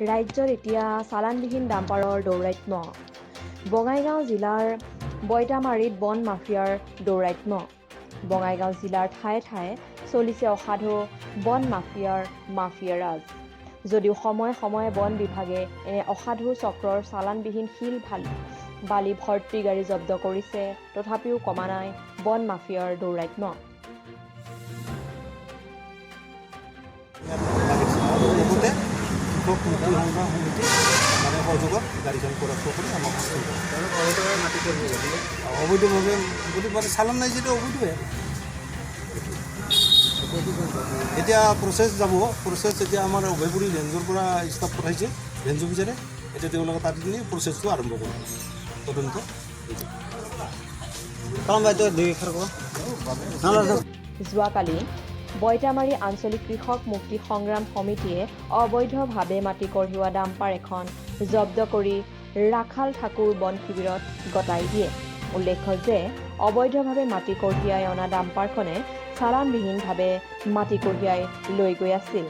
ৰাজ্যত এতিয়া চালানবিহীন ডাম্পাৰৰ দৌৰাত্ম্য। বঙাইগাঁও জিলাৰ বইতামাৰীত বন মাফিয়াৰ দৌৰাত্ম্য। বঙাইগাঁও জিলাৰ ঠায়ে ঠায়ে চলিছে অসাধু বন মাফিয়াৰাজ। যদিও সময়ে সময়ে বন বিভাগে এনে অসাধু চক্ৰৰ চালানবিহীন শিল বালি ভৰ্তি গাড়ী জব্দ কৰিছে, তথাপিও কমা নাই বন মাফিয়াৰ দৌৰাত্ম্য। অবৈধভাৱে বুলি মানে চালান নাই যিটো অবৈধভাৱে। এতিয়া প্ৰচেছ যাব, প্ৰচেছ এতিয়া আমাৰ অভয়পুৰী ৰেঞ্জৰ পৰা ষ্টাফ পঠাইছে, ৰেঞ্জ অফিচাৰে। এতিয়া তেওঁলোকে তাত নি প্ৰচেছটো আৰম্ভ কৰিব তদন্ত। যোৱাকালি বইতামাৰী আঞ্চলিক কৃষক মুক্তি সংগ্ৰাম সমিতিয়ে অবৈধভাৱে মাটি কঢ়িওৱা ডাম্পাৰ এখন জব্দ কৰি ৰাখাল ঠাকুৰ বন শিবিৰত গতাই দিয়ে। উল্লেখ্য যে অবৈধভাৱে মাটি কঢ়িয়াই অনা ডাম্পাৰখনে চালানবিহীনভাৱে মাটি কঢ়িয়াই লৈ গৈ আছিল।